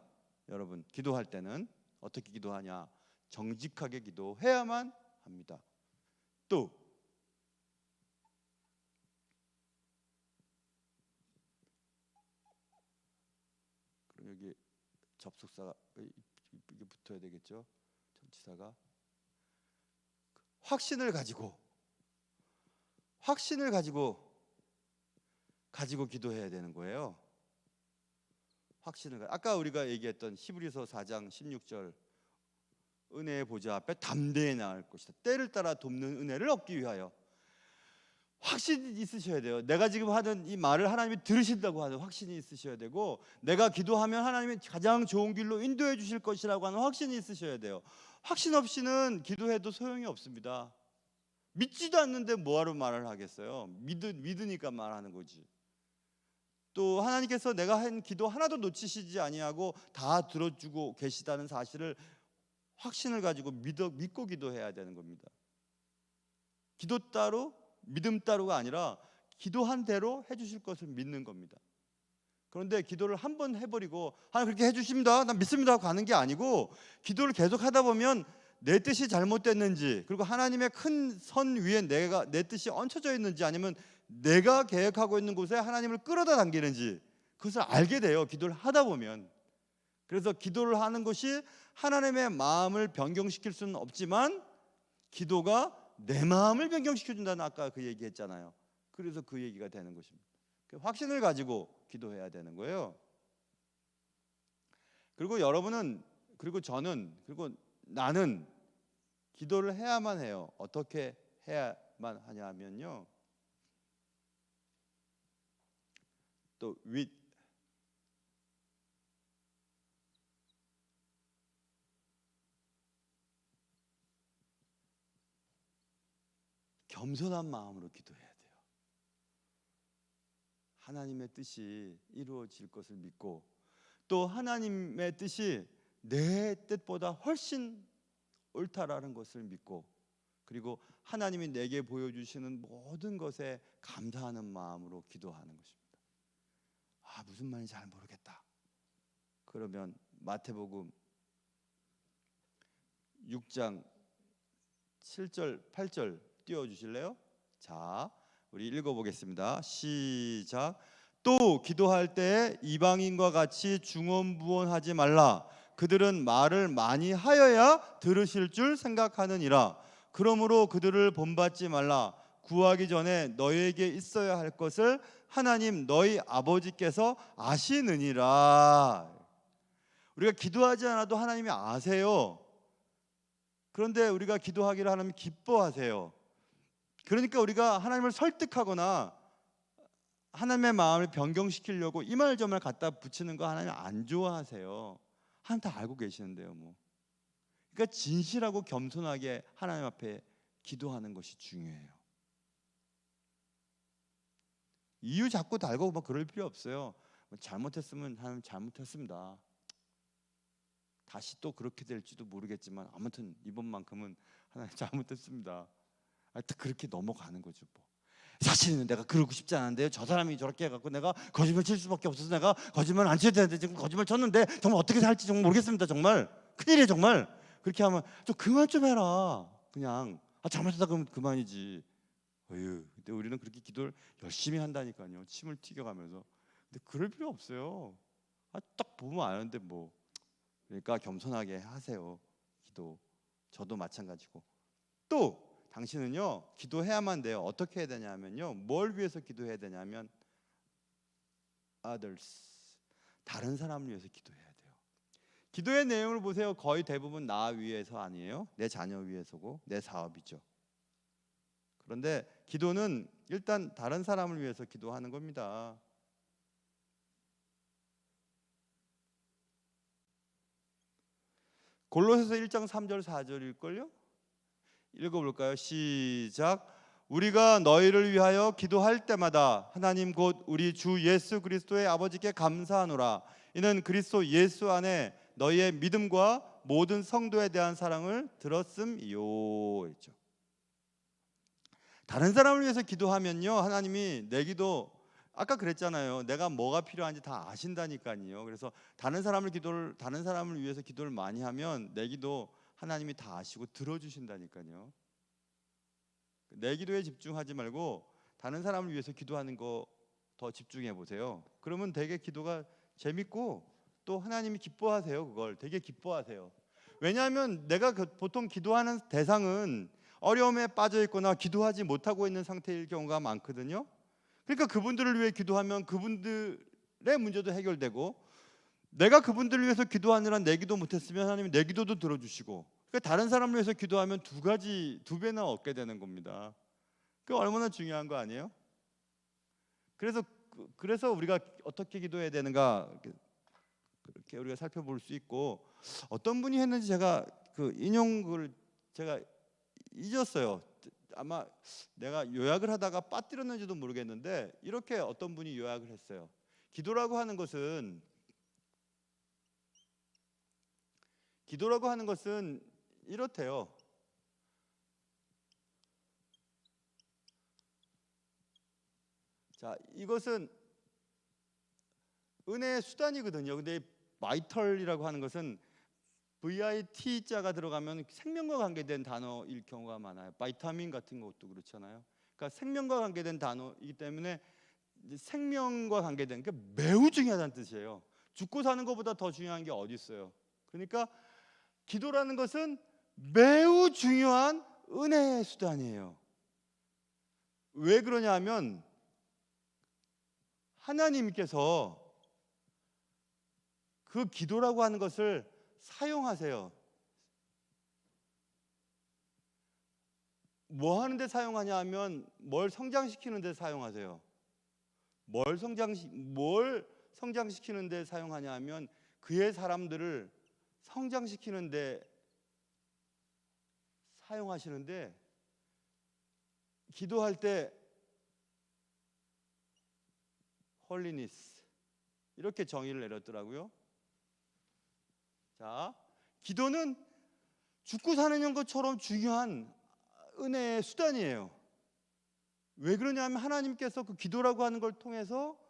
여러분, 기도할 때는 어떻게 기도하냐? 정직하게 기도해야만 합니다. 또 그럼 여기 접속사가 이게 붙어야 되겠죠? 전치사가 확신을 가지고 기도해야 되는 거예요. 확신을 아까 우리가 얘기했던 히브리서 4장 16절 은혜의 보좌 앞에 담대히 나갈 것이다. 때를 따라 돕는 은혜를 얻기 위하여 확신이 있으셔야 돼요. 내가 지금 하는 이 말을 하나님이 들으신다고 하는 확신이 있으셔야 되고, 내가 기도하면 하나님이 가장 좋은 길로 인도해 주실 것이라고 하는 확신이 있으셔야 돼요. 확신 없이는 기도해도 소용이 없습니다. 믿지도 않는데 뭐하러 말을 하겠어요? 믿으니까 말하는 거지. 또 하나님께서 내가 한 기도 하나도 놓치시지 아니하고 다 들어주고 계시다는 사실을 확신을 가지고 믿고 기도해야 되는 겁니다. 기도 따로 믿음 따로가 아니라 기도한 대로 해주실 것을 믿는 겁니다. 그런데 기도를 한 번 해버리고 하나님 그렇게 해주십니다, 난 믿습니다 하고 가는 게 아니고, 기도를 계속 하다 보면 내 뜻이 잘못됐는지, 그리고 하나님의 큰 선 위에 내 뜻이 얹혀져 있는지, 아니면 내가 계획하고 있는 곳에 하나님을 끌어다 당기는지 그것을 알게 돼요, 기도를 하다 보면. 그래서 기도를 하는 것이 하나님의 마음을 변경시킬 수는 없지만 기도가 내 마음을 변경시켜준다는 아까 그 얘기했잖아요. 그래서 그 얘기가 되는 것입니다. 확신을 가지고 기도해야 되는 거예요. 그리고 여러분은, 그리고 저는, 그리고 나는 기도를 해야만 해요. 어떻게 해야만 하냐면요, 또 겸손한 마음으로 기도해야 돼요. 하나님의 뜻이 이루어질 것을 믿고, 또 하나님의 뜻이 내 뜻보다 훨씬 옳다라는 것을 믿고, 그리고 하나님이 내게 보여주시는 모든 것에 감사하는 마음으로 기도하는 것입니다. 무슨 말인지 잘 모르겠다. 그러면 마태복음 6장 7절 8절 띄워주실래요? 자, 우리 읽어보겠습니다. 시작. 또 기도할 때 이방인과 같이 중언부언하지 말라. 그들은 말을 많이 하여야 들으실 줄 생각하느니라. 그러므로 그들을 본받지 말라. 구하기 전에 너희에게 있어야 할 것을 하나님 너희 아버지께서 아시느니라. 우리가 기도하지 않아도 하나님이 아세요. 그런데 우리가 기도하기를 하나님 기뻐하세요. 그러니까 우리가 하나님을 설득하거나 하나님의 마음을 변경시키려고 이 말 저 말 갖다 붙이는 거 하나님 안 좋아하세요. 하나님 다 알고 계시는데요, 뭐. 그러니까 진실하고 겸손하게 하나님 앞에 기도하는 것이 중요해요. 이유 자꾸 달고 막 그럴 필요 없어요. 잘못했으면 하나님 잘못했습니다. 다시 또 그렇게 될지도 모르겠지만 아무튼 이번만큼은 하나님 잘못했습니다. 하여튼 그렇게 넘어가는 거죠. 뭐. 사실은 내가 그러고 싶지 않은데요. 저 사람이 저렇게 해갖고 내가 거짓말 칠 수밖에 없어서 내가 거짓말 안 쳐야 되는데 지금 거짓말 쳤는데 정말 어떻게 살지 정말 모르겠습니다. 정말 큰일이에요. 정말 그렇게 하면 좀 그만 좀 해라. 그냥 잘못했다 그러면 그만이지. 어휴, 근데 우리는 그렇게 기도를 열심히 한다니까요. 침을 튀겨가면서. 근데 그럴 필요 없어요. 딱 보면 아는데 뭐. 그러니까 겸손하게 하세요. 기도. 저도 마찬가지고. 또 당신은요 기도해야만 돼요. 어떻게 해야 되냐면요, 뭘 위해서 기도해야 되냐면 others, 다른 사람을 위해서 기도해야 돼요. 기도의 내용을 보세요. 거의 대부분 나 위해서 아니에요. 내 자녀 위해서고 내 사업이죠. 그런데 기도는 일단 다른 사람을 위해서 기도하는 겁니다. 골로새서 1장 3절 4절일걸요? 읽어볼까요? 시작. 우리가 너희를 위하여 기도할 때마다 하나님 곧 우리 주 예수 그리스도의 아버지께 감사하노라. 이는 그리스도 예수 안에 너희의 믿음과 모든 성도에 대한 사랑을 들었음이요. 했죠. 다른 사람을 위해서 기도하면요, 하나님이 내 기도, 아까 그랬잖아요. 내가 뭐가 필요한지 다 아신다니까요. 그래서 다른 사람을 위해서 기도를 많이 하면 내 기도 하나님이 다 아시고 들어주신다니까요. 내 기도에 집중하지 말고 다른 사람을 위해서 기도하는 거 더 집중해 보세요. 그러면 되게 기도가 재밌고 또 하나님이 기뻐하세요. 그걸 되게 기뻐하세요. 왜냐하면 내가 보통 기도하는 대상은 어려움에 빠져 있거나 기도하지 못하고 있는 상태일 경우가 많거든요. 그러니까 그분들을 위해 기도하면 그분들의 문제도 해결되고, 내가 그분들을 위해서 기도하느라 내 기도 못했으면 하나님이 내 기도도 들어주시고, 그러니까 다른 사람을 위해서 기도하면 두 배나 얻게 되는 겁니다. 그 얼마나 중요한 거 아니에요? 그래서 우리가 어떻게 기도해야 되는가 그렇게 우리가 살펴볼 수 있고, 어떤 분이 했는지 제가 그 인용을 제가 잊었어요. 아마 내가 요약을 하다가 빠뜨렸는지도 모르겠는데 이렇게 어떤 분이 요약을 했어요. 기도라고 하는 것은 이렇대요. 자, 이것은 은혜의 수단이거든요. 근데 바이털이라고 하는 것은 VIT자가 들어가면 생명과 관계된 단어일 경우가 많아요. 바이타민 같은 것도 그렇잖아요. 그러니까 생명과 관계된 단어이기 때문에 생명과 관계된 게 매우 중요하다는 뜻이에요. 죽고 사는 것보다 더 중요한 게 어디 있어요? 그러니까 기도라는 것은 매우 중요한 은혜의 수단이에요. 왜 그러냐 하면 하나님께서 그 기도라고 하는 것을 사용하세요. 뭐 하는데 사용하냐 하면 뭘 성장시키는 데 사용하세요. 뭘 성장시키는 데 사용하냐 하면 그의 사람들을 성장시키는 데 사용하시는데, 기도할 때 홀리니스 이렇게 정의를 내렸더라고요. 자, 기도는 죽고 사는 것처럼 중요한 은혜의 수단이에요. 왜 그러냐면 하나님께서 그 기도라고 하는 걸 통해서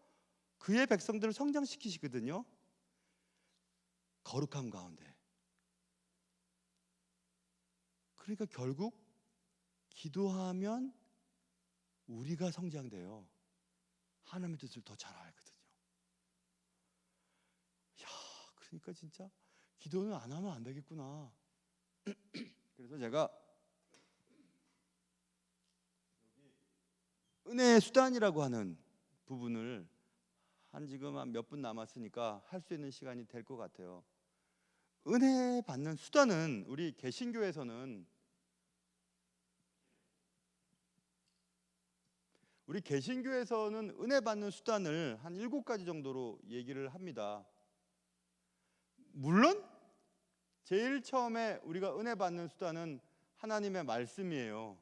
그의 백성들을 성장시키시거든요. 거룩함 가운데. 그러니까 결국 기도하면 우리가 성장돼요. 하나님의 뜻을 더 잘 알거든요. 야, 그러니까 진짜 기도는 안 하면 안 되겠구나. 그래서 제가 은혜의 수단이라고 하는 부분을 지금 한 몇 분 남았으니까 할 수 있는 시간이 될 것 같아요. 은혜 받는 수단은 우리 개신교에서는 은혜 받는 수단을 한 7가지 정도로 얘기를 합니다. 물론 제일 처음에 우리가 은혜 받는 수단은 하나님의 말씀이에요.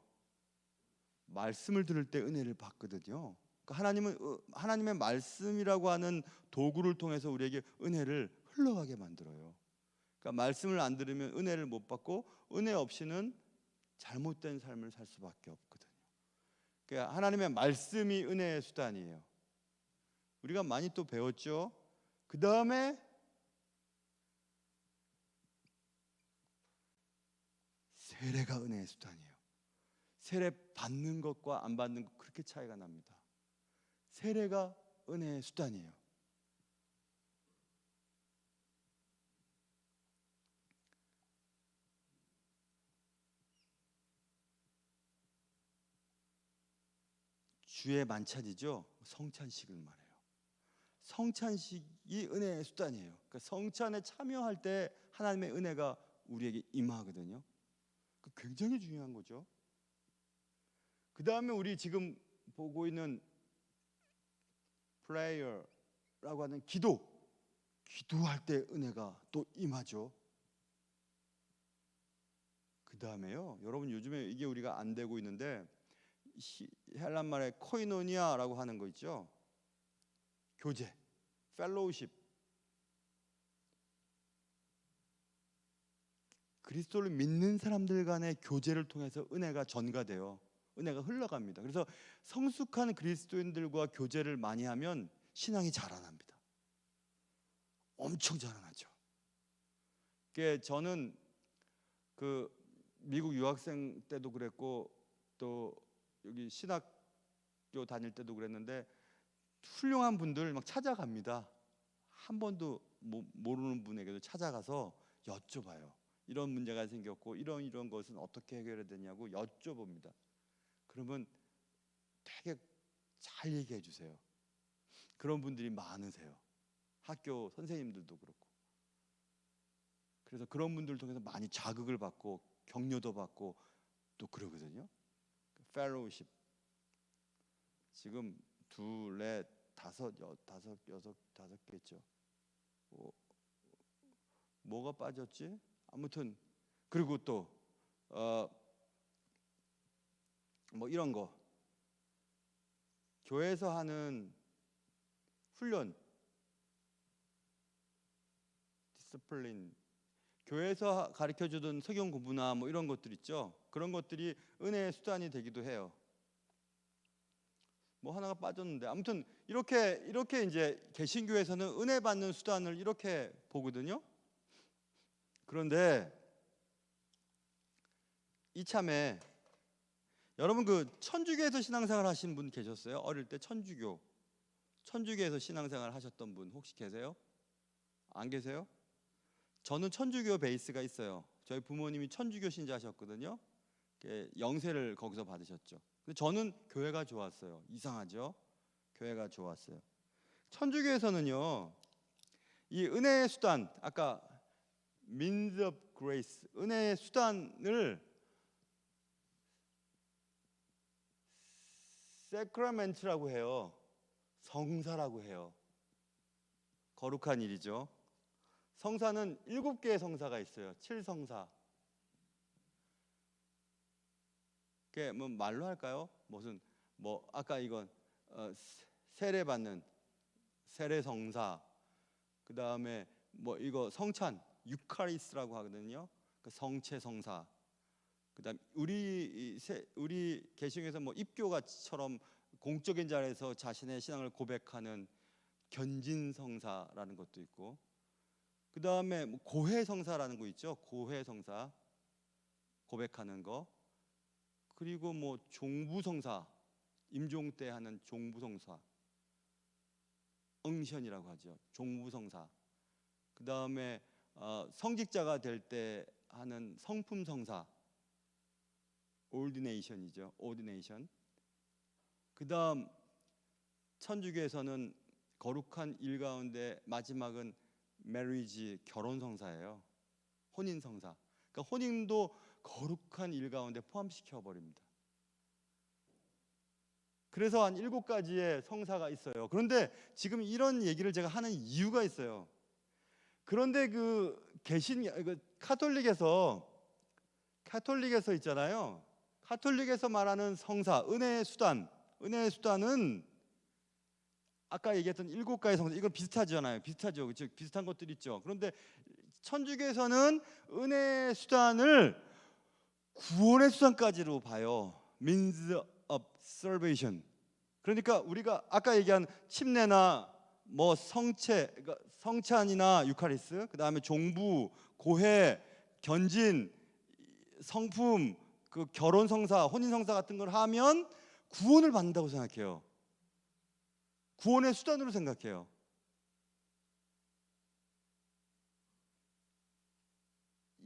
말씀을 들을 때 은혜를 받거든요. 하나님은 하나님의 말씀이라고 하는 도구를 통해서 우리에게 은혜를 흘러가게 만들어요. 그러니까 말씀을 안 들으면 은혜를 못 받고 은혜 없이는 잘못된 삶을 살 수밖에 없거든요. 그러니까 하나님의 말씀이 은혜의 수단이에요. 우리가 많이 또 배웠죠. 그 다음에 세례가 은혜의 수단이에요. 세례 받는 것과 안 받는 것 그렇게 차이가 납니다. 세례가 은혜의 수단이에요. 주의 만찬이죠. 성찬식을 말해요. 성찬식이 은혜의 수단이에요. 그러니까 성찬에 참여할 때 하나님의 은혜가 우리에게 임하거든요. 굉장히 중요한 거죠. 그 다음에 우리 지금 보고 있는 프레이어라고 하는 기도할 때 은혜가 또 임하죠. 그 다음에요, 여러분 요즘에 이게 우리가 안 되고 있는데 헬란 말에 코이노니아라고 하는 거 있죠. 교제, 펠로우십. 그리스도를 믿는 사람들 간의 교제를 통해서 은혜가 전가돼요. 은혜가 흘러갑니다. 그래서 성숙한 그리스도인들과 교제를 많이 하면 신앙이 자라납니다. 엄청 자라나죠. 저는 그 미국 유학생 때도 그랬고 또 여기 신학교 다닐 때도 그랬는데 훌륭한 분들 막 찾아갑니다. 한 번도 모르는 분에게도 찾아가서 여쭤봐요. 이런 문제가 생겼고 이런 것은 어떻게 해결해야 되냐고 여쭤봅니다. 그러면 되게 잘 얘기해 주세요. 그런 분들이 많으세요. 학교 선생님들도 그렇고. 그래서 그런 분들 통해서 많이 자극을 받고 격려도 받고 또 그러거든요. 펠로우십. 지금 둘, 넷, 다섯 개죠. 뭐가 빠졌지? 아무튼 그리고 또 뭐 이런 거 교회에서 하는 훈련, 디스플린, 교회에서 가르쳐주던 성경 공부나 뭐 이런 것들 있죠. 그런 것들이 은혜의 수단이 되기도 해요. 뭐 하나가 빠졌는데 아무튼 이렇게 이제 개신교에서는 은혜 받는 수단을 이렇게 보거든요. 그런데 이참에 여러분 그 천주교에서 신앙생활 하신 분 계셨어요? 어릴 때 천주교에서 신앙생활 하셨던 분 혹시 계세요? 안 계세요? 저는 천주교 베이스가 있어요. 저희 부모님이 천주교 신자셨거든요. 영세를 거기서 받으셨죠. 근데 저는 교회가 좋았어요. 이상하죠? 교회가 좋았어요. 천주교에서는요, 이 은혜의 수단, 아까 means of grace, 은혜의 수단을 세크라멘트라고 해요. 성사라고 해요. 거룩한 일이죠. 성사는 7개의 성사가 있어요. 7성사. 그게 뭐 말로 할까요? 무슨 뭐 아까 이건 세례 받는 세례 성사. 그 다음에 뭐 이거 성찬 유카리스라고 하거든요. 그 성체 성사. 그다음 우리 개신교에서 뭐 입교가처럼 공적인 자리에서 자신의 신앙을 고백하는 견진 성사라는 것도 있고, 그 다음에 뭐 고해 성사라는 거 있죠. 고해 성사 고백하는 거. 그리고 뭐 종부 성사, 임종 때 하는 종부 성사, 응션이라고 하죠. 종부 성사. 그 다음에 성직자가 될 때 하는 성품 성사, 올디네이션이죠. 오디네이션. 그 다음 천주교에서는 거룩한 일 가운데 마지막은 메리지, 결혼 성사예요. 혼인 성사. 그러니까 혼인도 거룩한 일 가운데 포함시켜 버립니다. 그래서 한 7가지의 성사가 있어요. 그런데 지금 이런 얘기를 제가 하는 이유가 있어요. 그런데 카톨릭에서 있잖아요. 카톨릭에서 말하는 성사, 은혜의 수단은 아까 얘기했던 7가지 성사, 이건 비슷하잖아요. 비슷하죠. 그렇죠? 비슷한 것들 있죠. 그런데 천주교에서는 은혜의 수단을 구원의 수단까지로 봐요. means of salvation. 그러니까 우리가 아까 얘기한 침례나 뭐 성체, 그러니까 성찬이나 유카리스, 그 다음에 종부, 고해, 견진, 성품, 그 결혼 성사, 혼인 성사 같은 걸 하면 구원을 받는다고 생각해요. 구원의 수단으로 생각해요.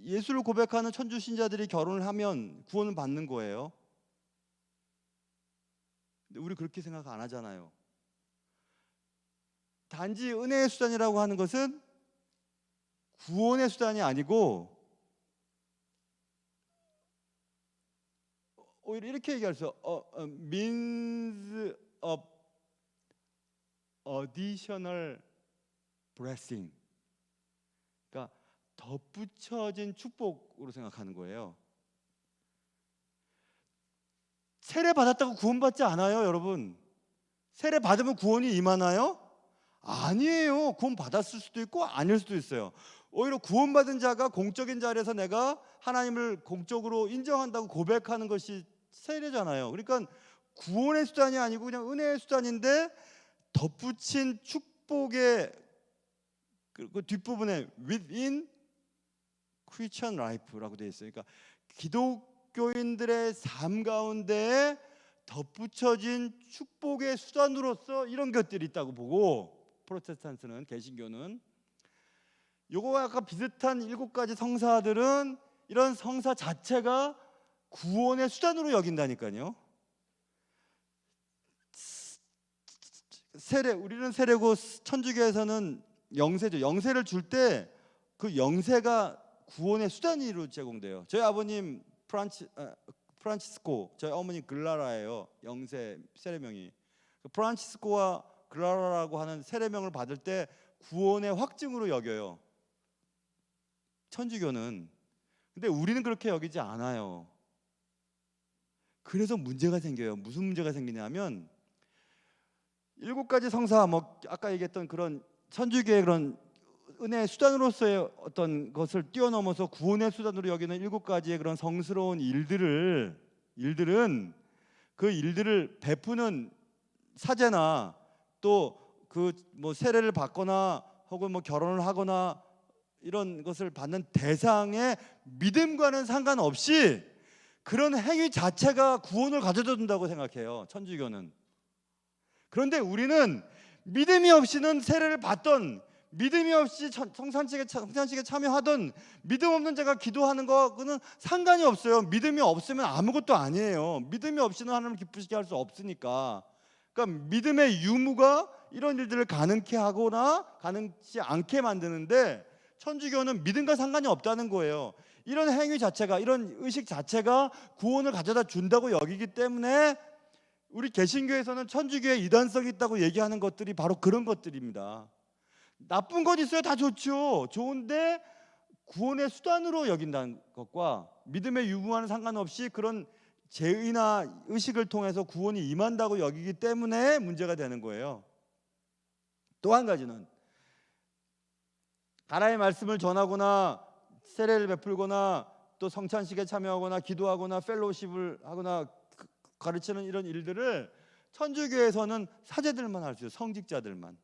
예수를 고백하는 천주 신자들이 결혼을 하면 구원을 받는 거예요. 근데 우리 그렇게 생각 안 하잖아요. 단지 은혜의 수단이라고 하는 것은 구원의 수단이 아니고 오히려 이렇게 얘기할 수 means of additional blessing. 그러니까 덧붙여진 축복으로 생각하는 거예요. 세례 받았다고 구원받지 않아요, 여러분. 세례 받으면 구원이 임하나요? 아니에요. 구원 받았을 수도 있고 아닐 수도 있어요. 오히려 구원받은 자가 공적인 자리에서 내가 하나님을 공적으로 인정한다고 고백하는 것이 세례잖아요. 그러니까 구원의 수단이 아니고 그냥 은혜의 수단인데 덧붙인 축복의 그 뒷부분에 within Christian life라고 되어 있어요. 그러니까 기독교인들의 삶 가운데 덧붙여진 축복의 수단으로서 이런 것들이 있다고 보고, 프로테스탄트는, 개신교는 요거와 아까 비슷한 7가지 성사들은 이런 성사 자체가 구원의 수단으로 여긴다니까요. 세례, 우리는 세례고 천주교에서는 영세죠. 영세를 줄 때 그 영세가 구원의 수단으로 제공돼요. 저희 아버님 프란치스코, 저희 어머니 글라라예요. 영세 세례명이. 프란치스코와 글라라라고 하는 세례명을 받을 때 구원의 확증으로 여겨요, 천주교는. 근데 우리는 그렇게 여기지 않아요. 그래서 문제가 생겨요. 무슨 문제가 생기냐면 7가지 성사, 뭐 아까 얘기했던 그런 천주교의 그런 은혜의 수단으로서의 어떤 것을 뛰어넘어서 구원의 수단으로 여기는 7가지의 그런 성스러운 일들은 그 일들을 베푸는 사제나 또 그 뭐 세례를 받거나 혹은 뭐 결혼을 하거나 이런 것을 받는 대상의 믿음과는 상관없이 그런 행위 자체가 구원을 가져다 준다고 생각해요, 천주교는. 그런데 우리는 믿음이 없이는 세례를 받던, 믿음이 없이 성찬식에 참여하던, 믿음 없는 자가 기도하는 거는 상관이 없어요. 믿음이 없으면 아무것도 아니에요. 믿음이 없이는 하나님을 기쁘시게 할 수 없으니까. 그러니까 믿음의 유무가 이런 일들을 가능케 하거나 가능치 않게 만드는데, 천주교는 믿음과 상관이 없다는 거예요. 이런 행위 자체가, 이런 의식 자체가 구원을 가져다 준다고 여기기 때문에 우리 개신교에서는 천주교의 이단성이 있다고 얘기하는 것들이 바로 그런 것들입니다. 나쁜 것 있어요. 다 좋죠. 좋은데 구원의 수단으로 여긴다는 것과 믿음의 유무와는 상관없이 그런 제의나 의식을 통해서 구원이 임한다고 여기기 때문에 문제가 되는 거예요. 또 한 가지는 하나님의 말씀을 전하거나 세례를 베풀거나 또 성찬식에 참여하거나 기도하거나 펠로우십을 하거나 가르치는 이런 일들을 천주교에서는 사제들만 할 수 있어요. 성직자들만.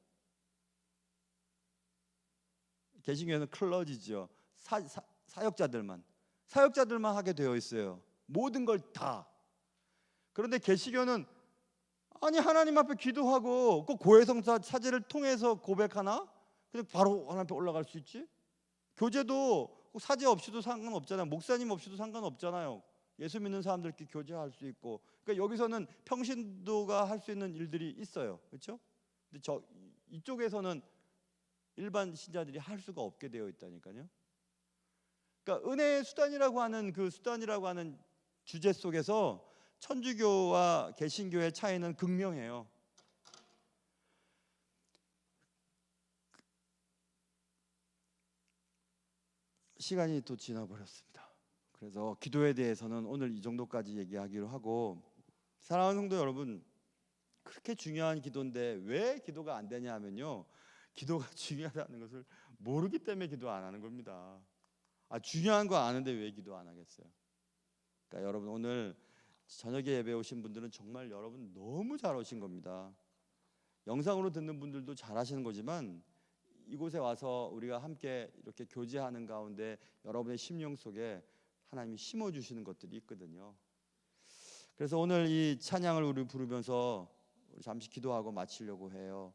개신교에는 클러지죠. 사역자들만 하게 되어 있어요. 모든 걸 다. 그런데 개시교는 아니 하나님 앞에 기도하고 꼭 고해성사 사제를 통해서 고백하나? 그냥 바로 하나님 앞에 올라갈 수 있지? 교제도 꼭 사제 없이도 상관없잖아요. 목사님 없이도 상관없잖아요. 예수 믿는 사람들끼리 교제할 수 있고. 그러니까 여기서는 평신도가 할 수 있는 일들이 있어요. 그렇죠? 근데 이쪽에서는 일반 신자들이 할 수가 없게 되어 있다니까요. 그러니까 은혜의 수단이라고 하는 그 수단이라고 하는 주제 속에서 천주교와 개신교의 차이는 극명해요. 시간이 또 지나버렸습니다. 그래서 기도에 대해서는 오늘 이 정도까지 얘기하기로 하고, 사랑하는 성도 여러분, 그렇게 중요한 기도인데 왜 기도가 안 되냐 하면요, 기도가 중요하다는 것을 모르기 때문에 기도 안 하는 겁니다. 중요한 거 아는데 왜 기도 안 하겠어요? 그러니까 여러분, 오늘 저녁에 예배 오신 분들은 정말 여러분 너무 잘 오신 겁니다. 영상으로 듣는 분들도 잘 하시는 거지만 이곳에 와서 우리가 함께 이렇게 교제하는 가운데 여러분의 심령 속에 하나님이 심어주시는 것들이 있거든요. 그래서 오늘 이 찬양을 우리 부르면서 우리 잠시 기도하고 마치려고 해요.